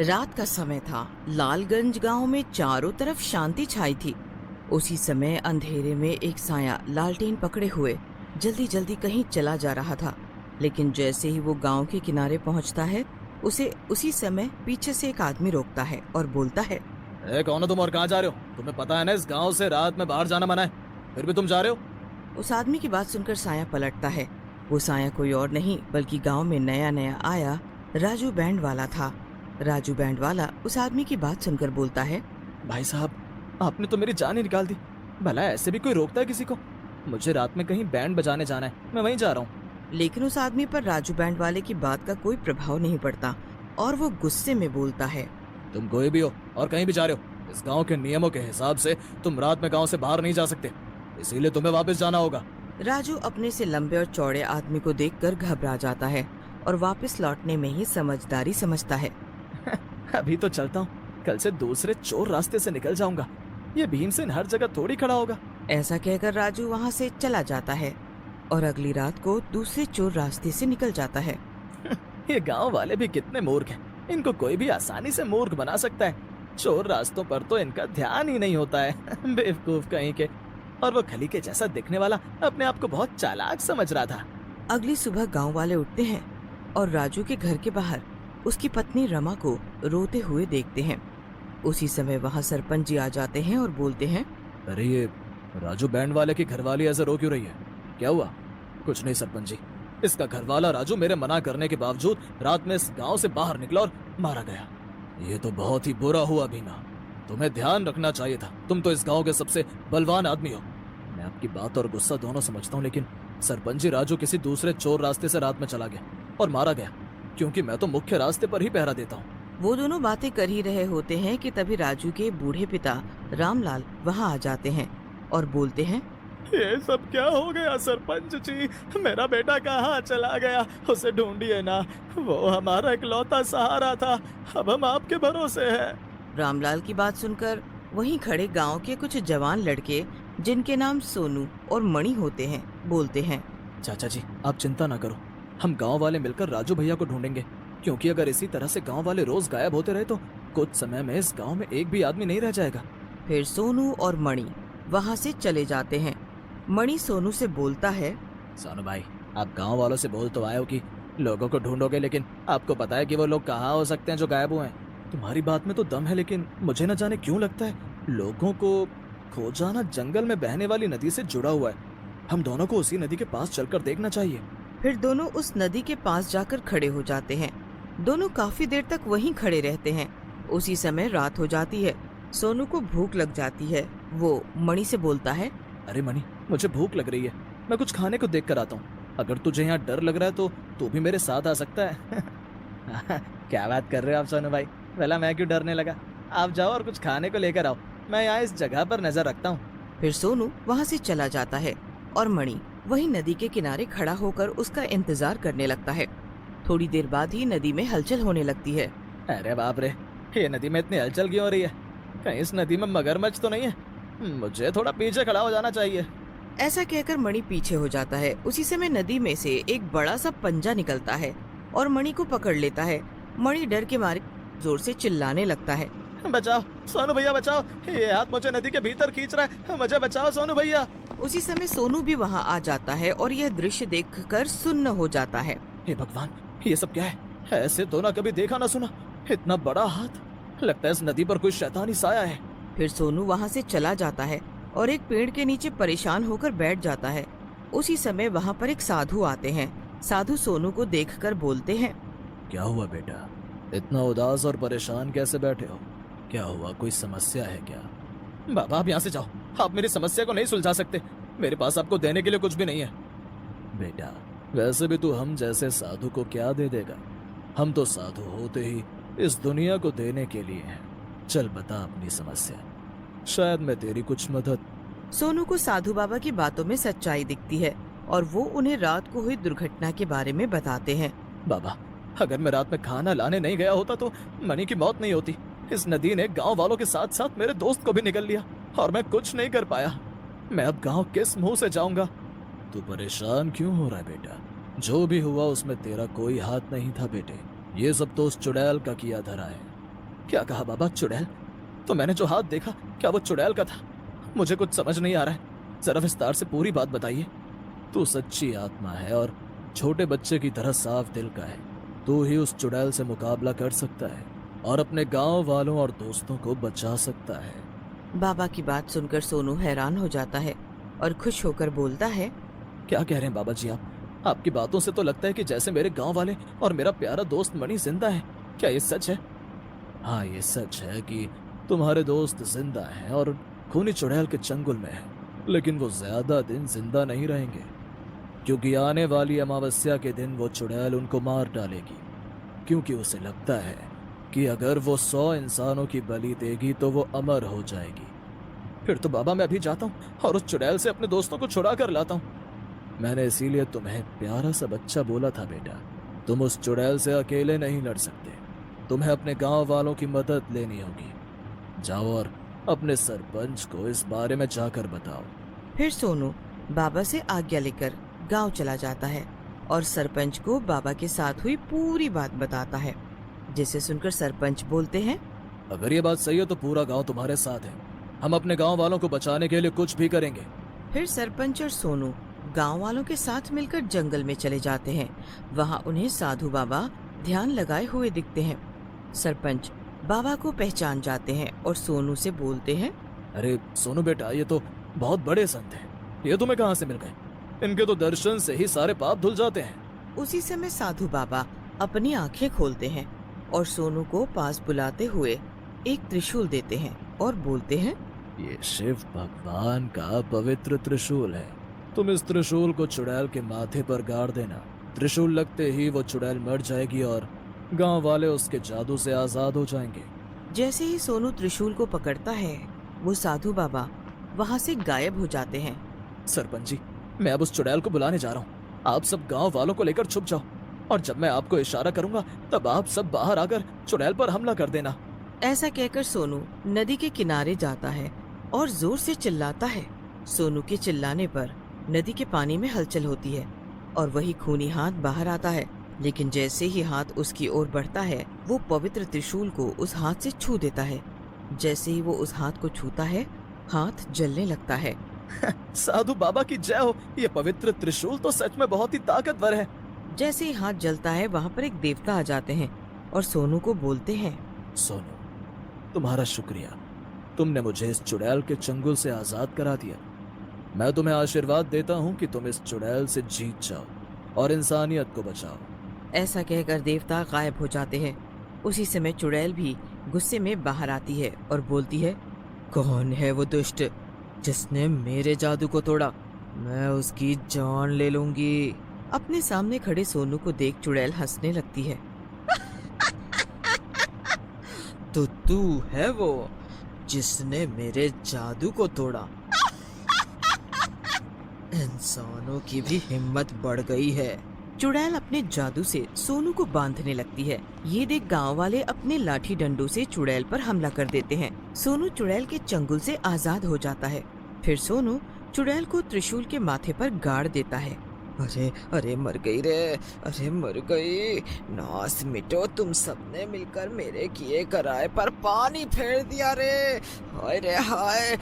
रात का समय था। लालगंज गांव में चारों तरफ शांति छाई थी। उसी समय अंधेरे में एक साया लालटेन पकड़े हुए जल्दी जल्दी कहीं चला जा रहा था। लेकिन जैसे ही वो गांव के किनारे पहुंचता है, उसे उसी समय पीछे से एक आदमी रोकता है और बोलता है, कौन हो तुम और कहाँ जा रहे हो? तुम्हें पता है ना इस गांव से रात में बाहर जाना मना है, फिर भी तुम जा रहे हो? उस आदमी की बात सुनकर साया पलटता है। वो साया कोई और नहीं बल्कि गांव में नया नया आया राजू बैंड वाला था। राजू बैंड वाला उस आदमी की बात सुनकर बोलता है, भाई साहब, आपने तो मेरी जान ही निकाल दी। भला ऐसे भी कोई रोकता है किसी को? मुझे रात में कहीं बैंड बजाने जाना है, मैं वहीं जा रहा हूँ। लेकिन उस आदमी पर राजू बैंड वाले की बात का कोई प्रभाव नहीं पड़ता और वो गुस्से में बोलता है, तुम कोई भी हो और कहीं भी जा रहे हो, इस गांव के नियमों के हिसाब से तुम रात में गांव से बाहर नहीं जा सकते, इसीलिए तुम्हें वापस जाना होगा। राजू अपने से लंबे और चौड़े आदमी को देखकर घबरा जाता है और वापस लौटने में ही समझदारी समझता है। अभी तो चलता हूँ, कल से दूसरे चोर रास्ते से निकल जाऊंगा। ये भीमसेन हर जगह थोड़ी खड़ा होगा। ऐसा कहकर राजू वहाँ से चला जाता है और अगली रात को दूसरे चोर रास्ते से निकल जाता है। ये गांव वाले भी कितने मूर्ख हैं, इनको कोई भी आसानी से मूर्ख बना सकता है। चोर रास्तों पर तो इनका ध्यान ही नहीं होता है। बेवकूफ कहीं के। और वो खली के जैसा दिखने वाला अपने आप को बहुत चालाक समझ रहा था। अगली सुबह गांव वाले उठते हैं और राजू के घर के बाहर उसकी पत्नी रमा को रोते हुए देखते हैं। उसी समय वहाँ सरपंच जी आ जाते हैं और बोलते हैं, अरे ये राजू बैंड वाले की घरवाली ऐसे रो क्यों रही है? क्या हुआ? कुछ नहीं सरपंच जी, इसका घरवाला राजू मेरे मना करने के बावजूद रात में इस गांव से बाहर निकला और मारा गया। ये तो बहुत ही बुरा हुआ भीमा, तुम्हें ध्यान रखना चाहिए था। तुम तो इस गांव के सबसे बलवान आदमी हो। मैं आपकी बात और गुस्सा दोनों समझता हूँ, लेकिन सरपंच जी राजू किसी दूसरे चोर रास्ते से रात में चला गया और मारा गया, क्योंकि मैं तो मुख्य रास्ते पर ही पहरा देता हूँ। वो दोनों बातें कर ही रहे होते हैं कि तभी राजू के बूढ़े पिता रामलाल वहाँ आ जाते हैं और बोलते हैं, ये सब क्या हो गया सरपंच जी? मेरा बेटा कहाँ चला गया? उसे ढूंढिए ना, वो हमारा इकलौता सहारा था। अब हम आपके भरोसे हैं। रामलाल की बात सुनकर वहीं खड़े गांव के कुछ जवान लड़के, जिनके नाम सोनू और मणि होते हैं, बोलते हैं, चाचा जी आप चिंता ना करो, हम गांव वाले मिलकर राजू भैया को ढूंढेंगे, क्योंकि अगर इसी तरह से गांव वाले रोज गायब होते रहे तो कुछ समय में इस गांव में एक भी आदमी नहीं रह जाएगा। फिर सोनू और मणि वहाँ से चले जाते हैं। मणि सोनू से बोलता है, सोनू भाई, आप गांव वालों से बोल तो आए हो कि लोगों को ढूंढोगे, लेकिन आपको पता है कि वो लोग कहाँ हो सकते हैं जो गायब हुए हैं? तुम्हारी बात में तो दम है, लेकिन मुझे न जाने क्यों लगता है लोगों को खो जाना जंगल में बहने वाली नदी से जुड़ा हुआ है। हम दोनों को उसी नदी के पास चलकर देखना चाहिए। फिर दोनों उस नदी के पास जाकर खड़े हो जाते हैं। दोनों काफी देर तक वहीं खड़े रहते हैं। उसी समय रात हो जाती है। सोनू को भूख लग जाती है। वो मणि से बोलता है, अरे मणि, मुझे भूख लग रही है, मैं कुछ खाने को देख कर आता हूँ। अगर तुझे यहाँ डर लग रहा है तो तू भी मेरे साथ आ सकता है। क्या बात कर रहे हो आप सोनू भाई? भला मैं क्यों डरने लगा? आप जाओ और कुछ खाने को लेकर आओ, मैं यहाँ इस जगह पर नजर रखता हूँ। फिर सोनू वहाँ से चला जाता है और मणि वहीं नदी के किनारे खड़ा होकर उसका इंतजार करने लगता है। थोड़ी देर बाद ही नदी में हलचल होने लगती है। अरे बाप रे, ये नदी में इतनी हलचल क्यों हो रही है? कहीं इस नदी में मगरमच्छ तो नहीं है? मुझे थोड़ा पीछे खड़ा हो जाना चाहिए। ऐसा कहकर मणि पीछे हो जाता है। उसी समय नदी में से एक बड़ा सा पंजा निकलता है और मणि को पकड़ लेता है। मणि डर के मारे जोर से चिल्लाने लगता है, बचाओ सोनू भैया बचाओ, ये हाथ मुझे नदी के भीतर खींच रहा है, मुझे बचाओ सोनू भैया। उसी समय सोनू भी वहाँ आ जाता है और यह दृश्य देखकर सुन्न हो जाता है। हे भगवान, ये सब क्या है? ऐसे तो ना कभी देखा ना सुना। इतना बड़ा हाथ, लगता है इस नदी पर कोई शैतानी साया है। फिर सोनू वहाँ से चला जाता है और एक पेड़ के नीचे परेशान होकर बैठ जाता है। उसी समय वहाँ पर एक साधु आते हैं। साधु सोनू को देखकर बोलते हैं, क्या हुआ बेटा, इतना उदास और परेशान कैसे बैठे हो? क्या हुआ, कोई समस्या है क्या? बाबा आप यहाँ से जाओ, आप मेरी समस्या को नहीं सुलझा सकते। मेरे पास आपको देने के लिए कुछ भी नहीं है। बेटा, वैसे भी तू हम जैसे साधु को क्या दे देगा? हम तो साधु होते ही इस दुनिया को देने के लिए हैं। चल बता अपनी समस्या, शायद मैं तेरी कुछ मदद। सोनू को साधु बाबा की बातों में सच्चाई दिखती है और वो उन्हें रात को हुई दुर्घटना के बारे में बताते हैं। बाबा, अगर मैं रात में खाना लाने नहीं गया होता तो मणि की मौत नहीं होती। इस नदी ने गांव वालों के साथ साथ मेरे दोस्त को भी निगल लिया और मैं कुछ नहीं कर पाया। मैं अब गांव किस मुंह से जाऊंगा? तू परेशान क्यों हो रहा है बेटा? जो भी हुआ उसमें तेरा कोई हाथ नहीं था बेटे। ये सब तो उस चुड़ैल का किया धरा है। क्या कहा बाबा? चुड़ैल? तो मैंने जो हाथ देखा, क्या वो चुड़ैल का था? मुझे कुछ समझ नहीं आ रहा है। जरा विस्तार से पूरी बात बताइए। तू सच्ची आत्मा है और छोटे बच्चे की तरह साफ दिल का है। तू ही उस चुड़ैल से मुकाबला कर सकता है और अपने गांव वालों और दोस्तों को बचा सकता है। बाबा की बात सुनकर सोनू हैरान हो जाता है और खुश होकर बोलता है। क्या कह रहे हैं बाबा जी आप? आपकी बातों से तो लगता है कि जैसे मेरे गांव वाले और मेरा प्यारा दोस्त मणि जिंदा है। क्या ये सच है? हाँ, ये सच है कि तुम्हारे दोस्त जिंदा हैं और खूनी चुड़ैल के चंगुल में है, लेकिन वो ज्यादा दिन जिंदा नहीं रहेंगे, क्योंकि आने वाली अमावस्या के दिन वो चुड़ैल उनको मार डालेगी, क्योंकि उसे लगता है कि अगर वो 100 इंसानों की बलि देगी तो वो अमर हो जाएगी। फिर तो बाबा मैं अभी जाता हूँ और उस चुड़ैल से अपने दोस्तों को छुड़ा कर लाता हूँ। मैंने इसीलिए तुम्हें प्यारा सा बच्चा बोला था बेटा, तुम उस चुड़ैल से अकेले नहीं लड़ सकते, तुम्हें अपने गांव वालों की मदद लेनी होगी। जाओ और अपने सरपंच को इस बारे में जाकर बताओ। फिर सोनू बाबा से आज्ञा लेकर गांव चला जाता है और सरपंच को बाबा के साथ हुई पूरी बात बताता है, जिसे सुनकर सरपंच बोलते हैं। अगर ये बात सही है तो पूरा गांव तुम्हारे साथ है। हम अपने गांव वालों को बचाने के लिए कुछ भी करेंगे। फिर सरपंच और सोनू गांव वालों के साथ मिलकर जंगल में चले जाते हैं। वहां उन्हें साधु बाबा ध्यान लगाए हुए दिखते हैं। सरपंच बाबा को पहचान जाते हैं और सोनू से बोलते हैं। अरे सोनू बेटा, ये तो बहुत बड़े संत हैं। ये तुम्हें कहाँ से मिल गए? इनके तो दर्शन से ही सारे पाप धुल जाते हैं। उसी समय साधु बाबा अपनी आंखें खोलते हैं और सोनू को पास बुलाते हुए एक त्रिशूल देते हैं और बोलते हैं। ये शिव भगवान का पवित्र त्रिशूल है। तुम इस त्रिशूल को चुड़ैल के माथे पर गाड़ देना। त्रिशूल लगते ही वो चुड़ैल मर जाएगी और गांव वाले उसके जादू से आजाद हो जाएंगे। जैसे ही सोनू त्रिशूल को पकड़ता है, वो साधु बाबा वहाँ से गायब हो जाते हैं। सरपंच जी, मैं अब उस चुड़ैल को बुलाने जा रहा हूँ। आप सब गांव वालों को लेकर छुप जाओ और जब मैं आपको इशारा करूंगा तब आप सब बाहर आकर चुड़ैल पर हमला कर देना। ऐसा कहकर सोनू नदी के किनारे जाता है और जोर से चिल्लाता है। सोनू के चिल्लाने पर नदी के पानी में हलचल होती है और वही खूनी हाथ बाहर आता है, लेकिन जैसे ही हाथ उसकी ओर बढ़ता है, वो पवित्र त्रिशूल को उस हाथ से छू देता है। जैसे ही वो उस हाथ को छूता है, हाथ जलने लगता है। साधु बाबा की जय हो। ये पवित्र त्रिशूल तो सच में बहुत ही ताकतवर है। जैसे ही हाथ जलता है, वहाँ पर एक देवता आ जाते हैं और सोनू को बोलते हैं। सोनू, तुम्हारा शुक्रिया। तुमने मुझे इस चुड़ैल के चंगुल से आजाद करा दिया। मैं तुम्हें आशीर्वाद देता हूँ कि तुम इस चुड़ैल से जीत जाओ और इंसानियत को बचाओ। ऐसा कहकर देवता गायब हो जाते हैं। उसी समय चुड़ैल भी गुस्से में बाहर आती है और बोलती है। कौन है वो दुष्ट जिसने मेरे जादू को तोड़ा? मैं उसकी जान ले लूंगी। अपने सामने खड़े सोनू को देख चुड़ैल हंसने लगती है। तो तू है वो जिसने मेरे जादू को तोड़ा? इंसानों की भी हिम्मत बढ़ गई है। चुड़ैल अपने जादू से सोनू को बांधने लगती है। ये देख गांव वाले अपने लाठी डंडों से चुड़ैल पर हमला कर देते हैं। सोनू चुड़ैल के चंगुल से आजाद हो जाता है। फिर सोनू चुड़ैल को त्रिशूल के माथे पर गाड़ देता है। अरे अरे मर गई रे, अरे मर गई। नास मिटो, तुम सबने मिलकर मेरे किए कराए पर पानी फेर दिया रे। हाय रे हाय।